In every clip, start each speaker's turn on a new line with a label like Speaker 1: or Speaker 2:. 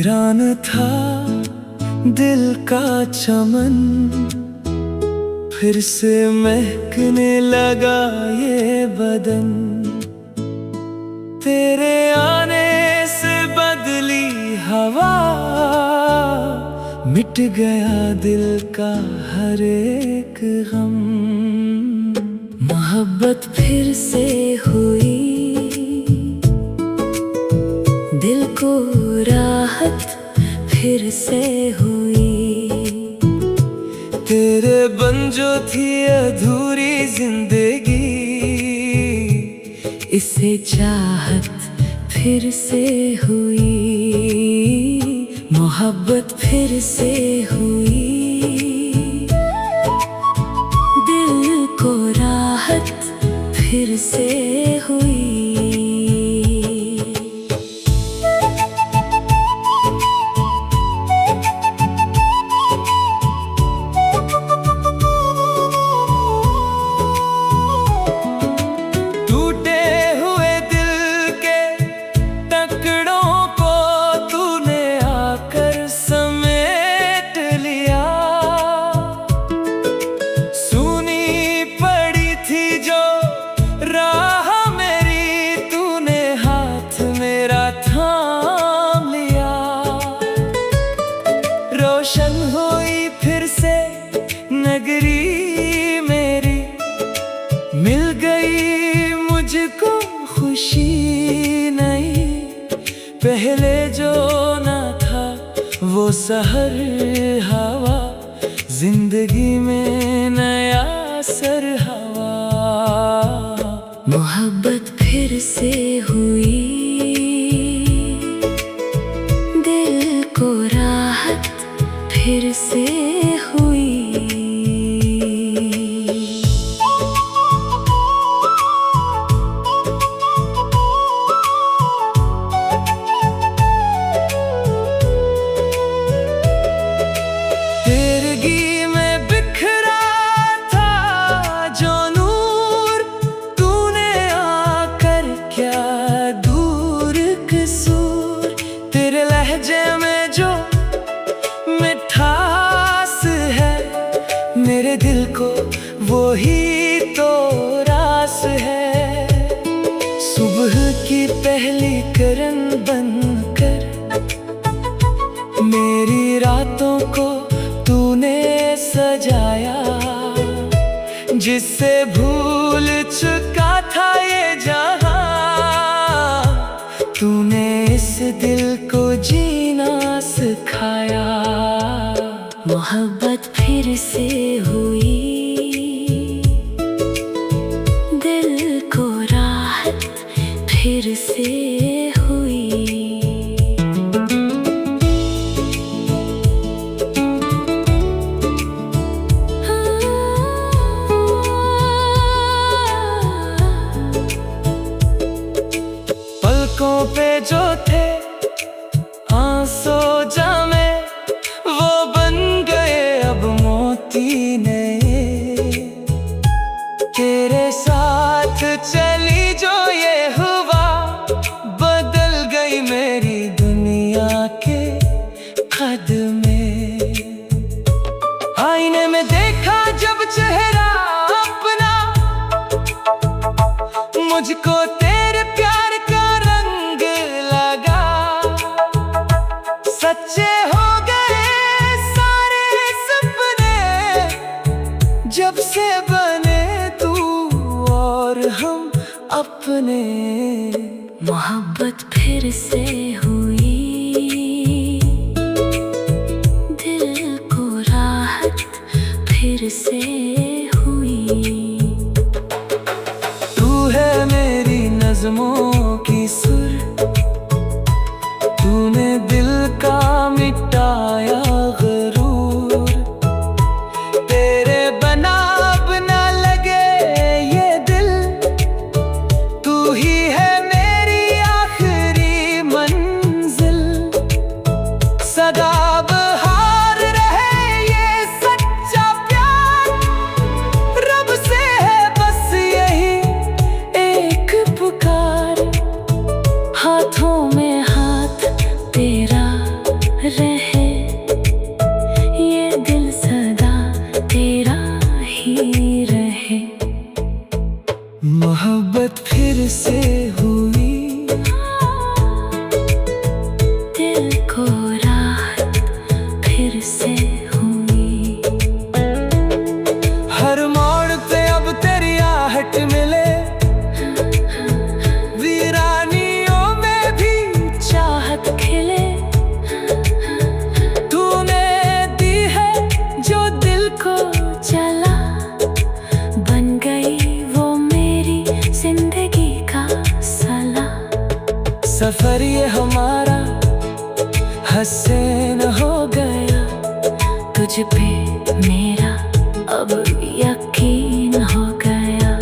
Speaker 1: वीरान था दिल का चमन, फिर से महकने लगा ये बदन। तेरे आने से बदली हवा, मिट गया दिल का हर एक गम। मोहब्बत फिर से हुई, दिल को राहत फिर से हुई। तेरे बन जो थी अधूरी जिंदगी, इसे चाहत फिर से हुई। मोहब्बत फिर से हुई, दिल को राहत फिर से हुई। रोशन हुई फिर से नगरी मेरी, मिल गई मुझको खुशी नई। पहले जो ना था वो सहर हवा, जिंदगी में नया सर हवा। मोहब्बत फिर से हुई, दिल को राहत फिर से हुई। तेरगी में बिखरा था जो नूर, तूने आकर क्या दूर कसूर। तेरे लहजे में जो मिठास है, मेरे दिल को वो ही तो रास है। सुबह की पहली किरण बनकर मेरी रातों को तूने सजाया, जिससे भूल चुका था ये जहां। तूने इस दिल को जीना सिखाया। मोहब्बत फिर से हुई, दिल को राहत फिर से हुई। पलकों पे जो थे आंसू जमे, वो बन गए अब मोती नए। तेरे साथ चली जो ये हुआ, बदल गई मेरी दुनिया के कदमे। आईने में देखा जब चेहरा अपना, मुझको तेरे प्यार का रंग लगा। सच्चे हो गए सारे सपने, जब से बने तू और हम अपने। मोहब्बत फिर से हुई, दिल को राहत फिर से हुई। तू है मेरी नज़्मों की सुर, तूने दिल का मिटाया गुरूर। तेरे बना अब न लगे ये दिल, तू ही है मेरी आखिरी मंजिल। सदा बहार रहे ये सच्चा प्यार, रब से है बस यही एक पुकार। हाथों में हाथ तेरा सफर ये हमारा हसीन हो गया, तुझ पे मेरा अब यकीन हो गया।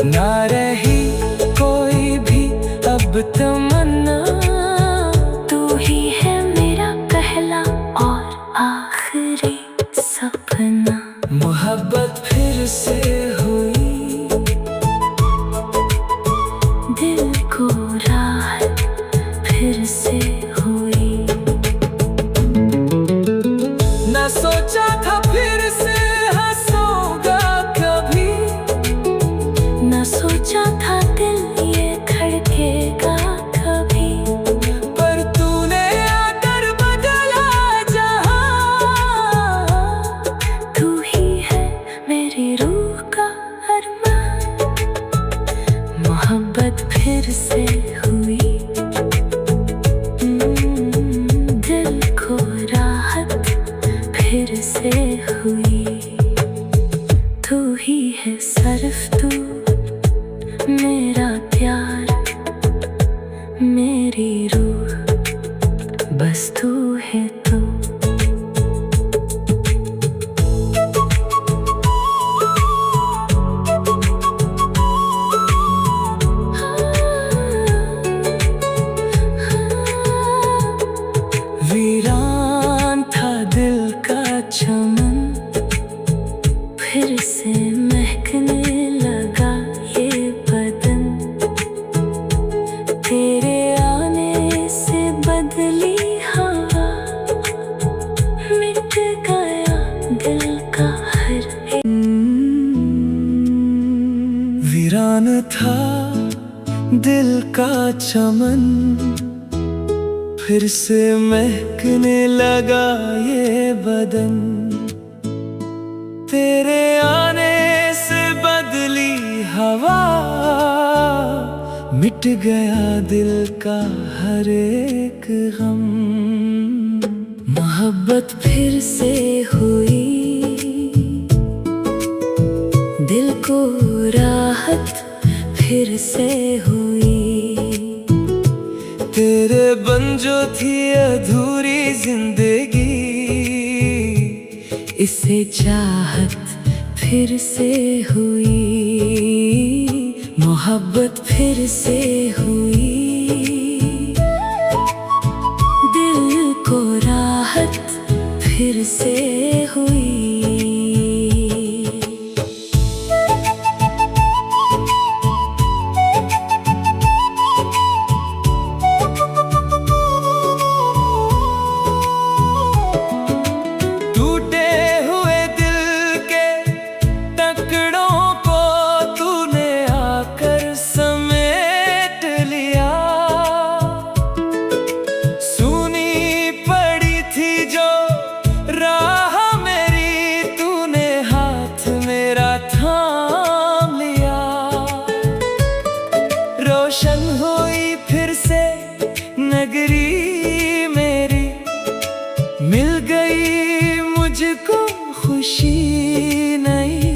Speaker 1: ना रही कोई भी अब तमन्ना, तू ही है मेरा पहला और आखिरी सपना। मोहब्बत फिर से हुई, दिल को राहत फिर से हुई। न सोचा था फिर से हंसूंगा कभी, न सोचा था दिल ये धड़केगा कभी, पर तूने आकर बदला जहां। तू ही है मेरी रूह का अरमान। मोहब्बत फिर से हुई, दिल को राहत फिर से हुई। तू ही है सिर्फ तू मेरा प्यार, मेरी रूह बस तू है तू। वीरान था दिल का चमन, फिर से महकने लगा ये बदन। तेरे आने से बदली हवा, मिट गया दिल का हर एक। वीरान था दिल का चमन, फिर से महकने लगा ये बदन। तेरे आने से बदली हवा, मिट गया दिल का हर एक गम। मोहब्बत फिर से हुई, दिल को राहत फिर से हुई। तेरे बन जो थी अधूरी जिंदगी, इसे चाहत फिर से हुई। मोहब्बत फिर से हुई, दिल को राहत फिर से हुई। रोशन हुई फिर से नगरी मेरी, मिल गई मुझको खुशी नहीं।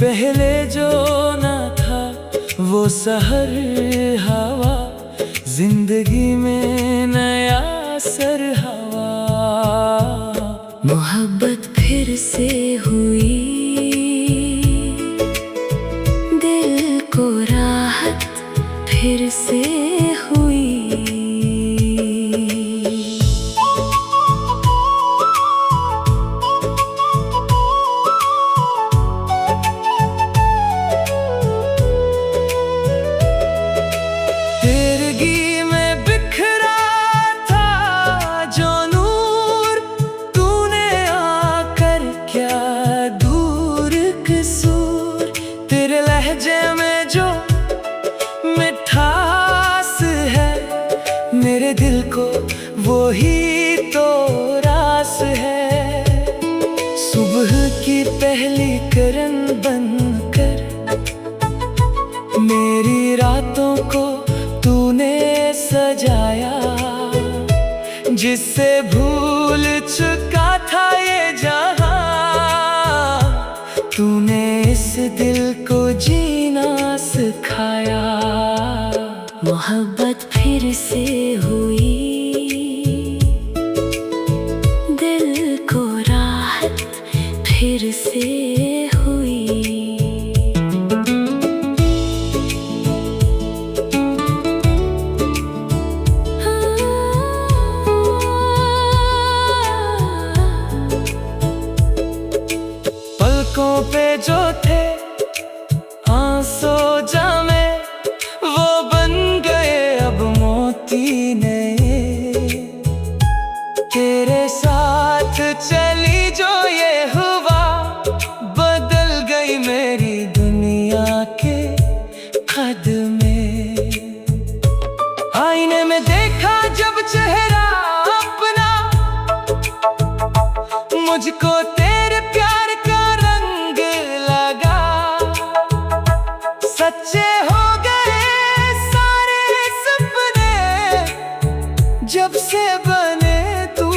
Speaker 1: पहले जो ना था वो सहर हवा, जिंदगी में नया सर हवा। मोहब्बत फिर से हुई, दिल को राहत फिर से हुई। तेरगी में बिखरा था जो नूर, तूने आकर क्या दूर कसूर। तेरे लहजे में जो मिठास है, मेरे दिल को वो ही तो रास है। सुबह की पहली किरण बनकर मेरी रातों को तूने सजाया, जिससे भूल चुका था ये जहां। तूने इस दिल को जीना सिखाया। मोहब्बत फिर से हुई, दिल को राहत फिर से हुई।
Speaker 2: पलकों पे जो थे आंसू जमे, वो बन गए अब मोती नए। तेरे साथ चली जो ये हुआ, बदल गई मेरी दुनिया के कदमे। आईने में देखा जब चेहरा अपना, मुझको तेरे प्यार का रंग लगा। सच्चे हो गए सारे सपने, जब से बने तू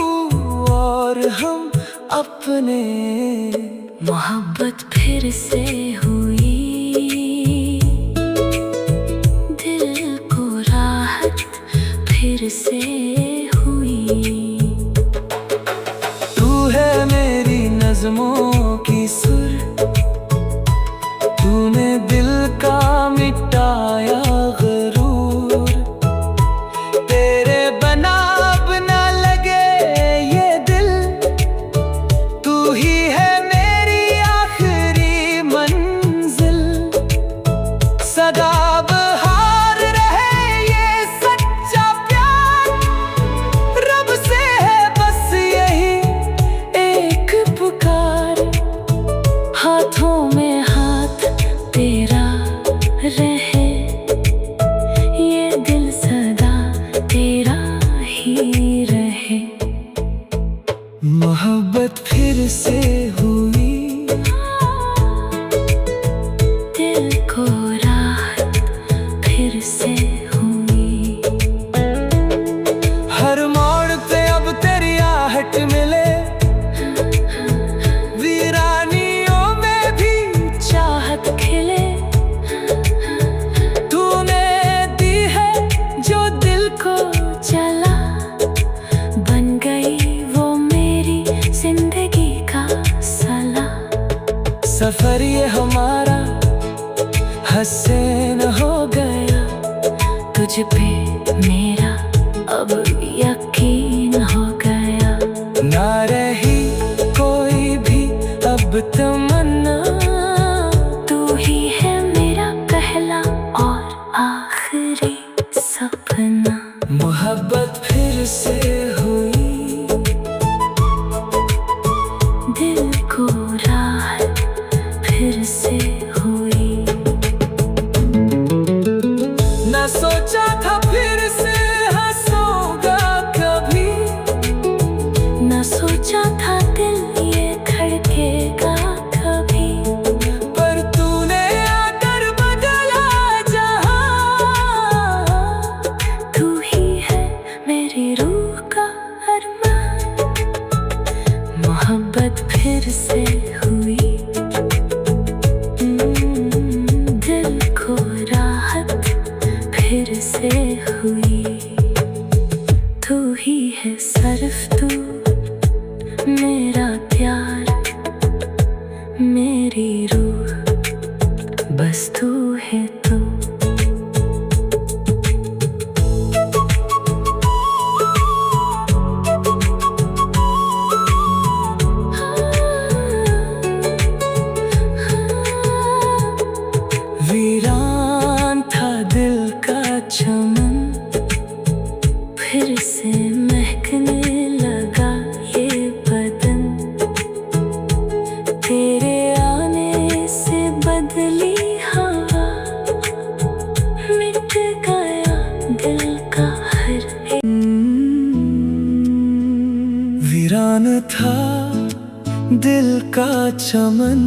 Speaker 2: और हम अपने।
Speaker 1: मोहब्बत फिर से हुई, दिल को राहत फिर से हुई।
Speaker 2: तू है मेरी नज़्मों की सुर, तूने दिल का मिटाया गुरूर। तेरे बना अब न लगे ये दिल, तू ही है मेरी आखिरी मंजिल। सदा बहार रहे ये सच्चा प्यार, रब से है बस यही एक पुकार। हाथों में हाथ तेरा रहे, ये दिल सदा तेरा ही रहे। मोहब्बत फिर से हुई,
Speaker 1: दिल को राहत फिर से हुई।
Speaker 2: हर मोड़ पे अब तेरी आहट मिले, वीरानियों में भी
Speaker 1: चाहत खिले,
Speaker 2: तूने दी है जो दिल को
Speaker 1: चला। बन गई वो मेरी जिंदगी का सला।
Speaker 2: सफर ये हमारा हसीन हो गया,
Speaker 1: तुझ पे मेरा अब यकीन हो गया।
Speaker 2: ना रही कोई भी अब तमन्ना,
Speaker 1: तू ही है मेरा पहला और आखिरी सपना।
Speaker 2: मोहब्बत फिर से हुई,
Speaker 1: दिल को राहत फिर से हुई।
Speaker 2: न सोचा था फिर से हंसूंगा कभी,
Speaker 1: न सोचा था दिल ये धड़केगा कभी।
Speaker 2: पर तूने आकर बदला जहां।
Speaker 1: तू ही है मेरी रूह का अरमान। मोहब्बत फिर से हुई, दिल को राहत फिर से हुई। तू ही है सिर्फ तू, मेरा प्यार, मेरी रूह, बस तू है तू।
Speaker 2: वीरान था दिल का चमन,
Speaker 1: फिर से महकने लगा ये बदन। तेरे आने से बदली हवा, मिट गया दिल का हर एक।
Speaker 2: वीरान था दिल का चमन,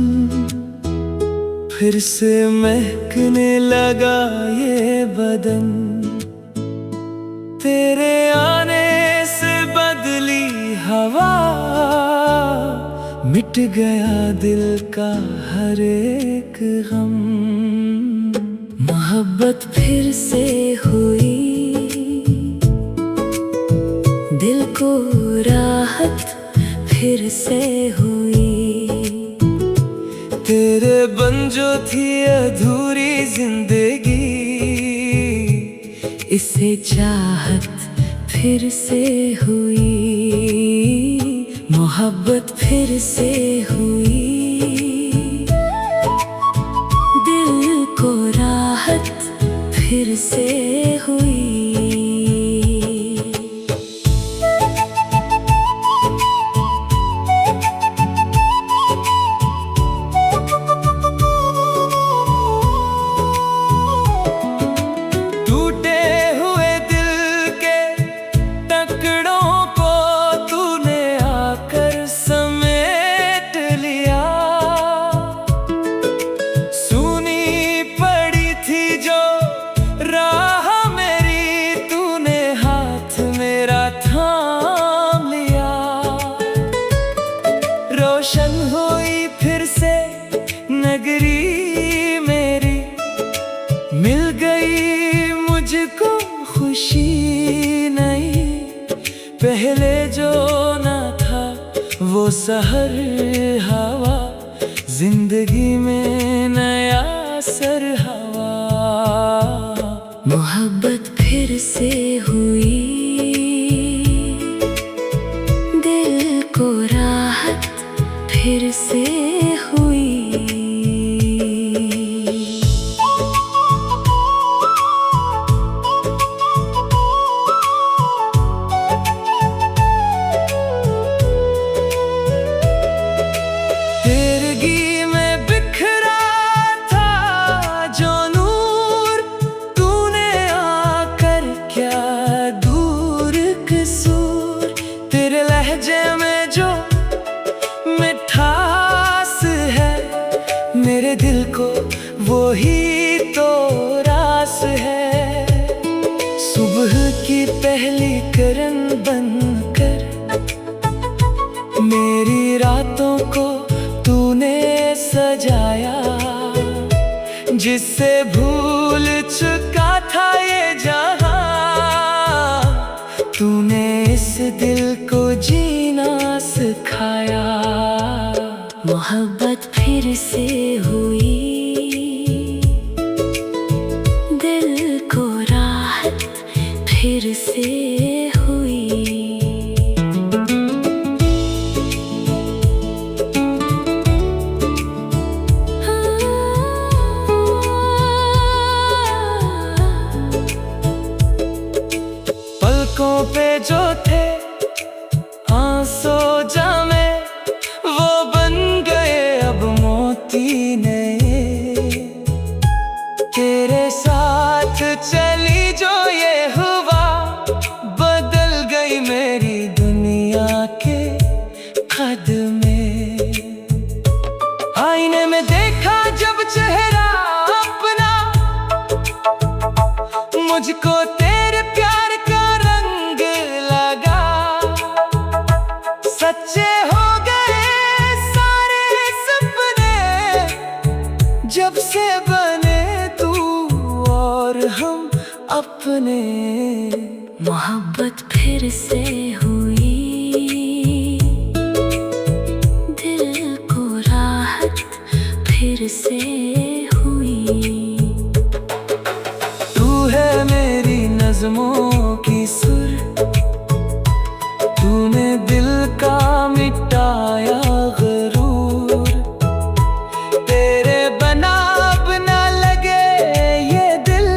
Speaker 2: फिर से महकने लगा ये बदन। तेरे आने से बदली हवा, मिट गया दिल का हर एक गम।
Speaker 1: मोहब्बत फिर से हुई, फिर से हुई।
Speaker 2: तेरे बन जो थी अधूरी जिंदगी,
Speaker 1: इसे चाहत फिर से हुई। मोहब्बत फिर से हुई। दिल को राहत फिर से हुई।
Speaker 2: टूटे हुए दिल के टुकड़ों को तूने आकर समेट लिया। सुनी पड़ी थी जो राह मेरी, तूने हाथ मेरा थाम लिया। रोशन हुई फिर से नगरी मेरी, मिल गई मुझको खुशी नहीं। पहले जो ना था वो सहर हवा, जिंदगी में नया सर हवा।
Speaker 1: मोहब्बत फिर से हुई। दिल को राहत फिर से हुई।
Speaker 2: तेरगी में बिखरा था जो नूर, तूने आकर क्या दूर कसूर। तेरे लहजे में जो मिठास है, मेरे दिल को वो ही तो रास है। सुबह की पहली किरण बनकर मेरी रातों को तूने सजाया। जिससे भूल चुका था ये जहां, तूने इस दिल को जीना सिखाया।
Speaker 1: मोहब्बत फिर से हुई। दिल को राहत फिर से हुई।
Speaker 2: पलकों पे जो थे आंसू जामे, वो बन गए अब मोती नए। तेरे साथ चली जो ये हुआ, बदल गई मेरी दुनिया के कदमे। आईने में देखा जब चेहरा अपना, मुझको तेरे प्यार का रंग लगा। सच्चे हो गए सारे सपने, जब से बने तू और हम अपने।
Speaker 1: मोहब्बत फिर से हुई। दिल को राहत फिर से हुई।
Speaker 2: तू है मेरी नज़्मों की सुर, तूने दिल का मिटाया गरूर। तेरे बना अब ना लगे ये दिल,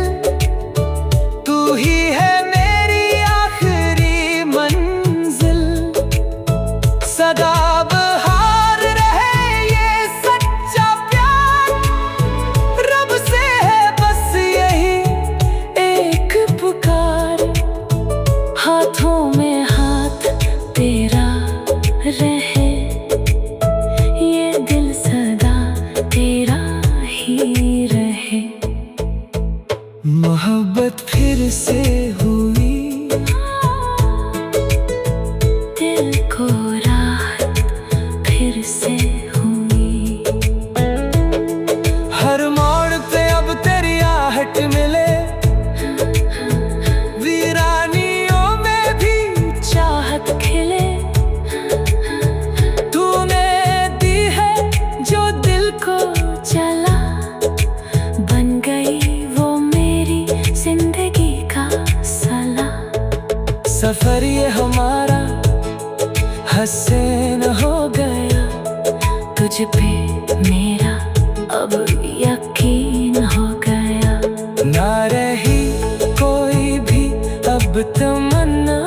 Speaker 2: तू ही है मेरी आखिरी मंजिल। सदा बहार रहे ये सच्चा प्यार, सफर ये हमारा हसीन हो गया,
Speaker 1: तुझ पे मेरा अब यकीन हो गया।
Speaker 2: ना रही कोई भी अब तमन्ना,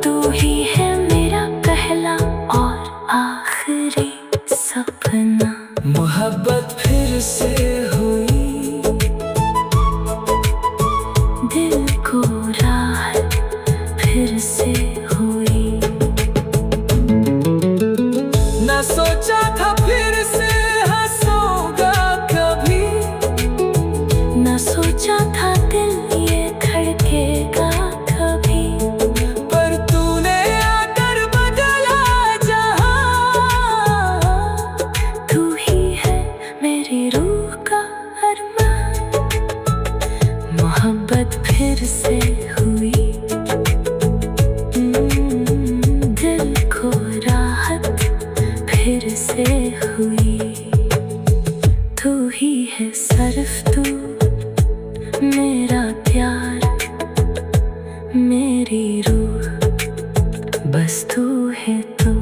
Speaker 1: तू ही है मेरा पहला और आखिरी सपना।
Speaker 2: मोहब्बत फिर से हुई,
Speaker 1: दिल को राहत फिर से हुई।
Speaker 2: ना सोचा था फिर से हंसूंगा कभी,
Speaker 1: न सोचा था दिल ये धड़केगा कभी।
Speaker 2: पर तूने आकर बदला जहां।
Speaker 1: तू ही है मेरी रूह का अरमान, मोहब्बत फिर से हुई। दिल को राहत फिर से हुई। तू ही है सिर्फ तू, मेरा प्यार, मेरी रूह, बस तू है तू।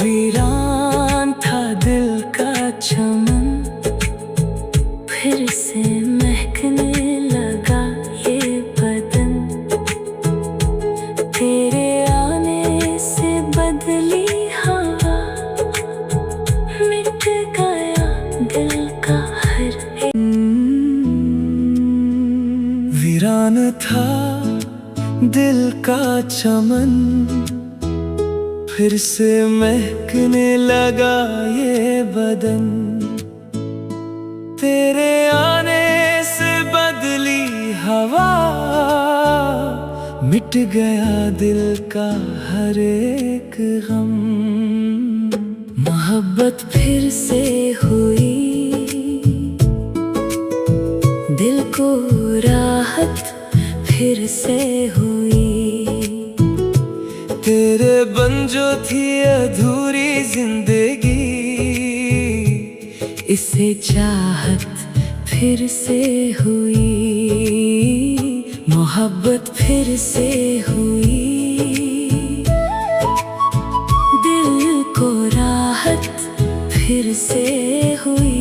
Speaker 2: वीरान था दिल का चमन,
Speaker 1: फिर से महकने लगा ये बदन। तेरे आने से बदली हवा, मिट गया दिल का हर एक।
Speaker 2: वीरान था दिल का चमन, फिर से महकने लगा ये बदन। तेरे आने से बदली हवा, मिट गया दिल का हर एक गम।
Speaker 1: मोहब्बत फिर से हुई, दिल को राहत फिर से हुई।
Speaker 2: तेरे बन जो थी अधूरी जिंदगी,
Speaker 1: इससे चाहत फिर से हुई। मोहब्बत फिर से हुई, दिल को राहत फिर से हुई।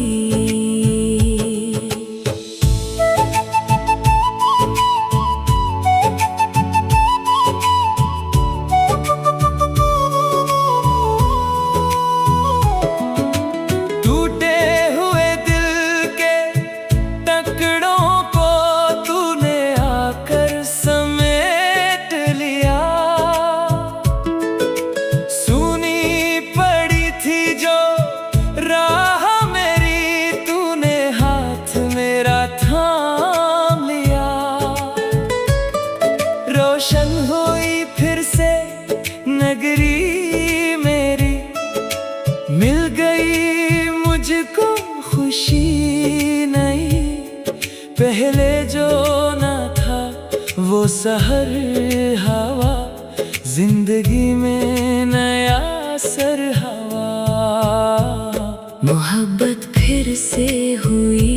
Speaker 2: टूटे हुए दिल के टुकड़ों को तूने आकर समेट लिया। सुनी पड़ी थी जो राह मेरी, तूने हाथ मेरा थाम लिया। रोशन हुई फिर से नगरी मेरी, मिल गई मुझको खुशी नहीं। पहले जो न था वो सहर हवा, जिंदगी में नया सर हवा।
Speaker 1: मोहब्बत फिर से हुई,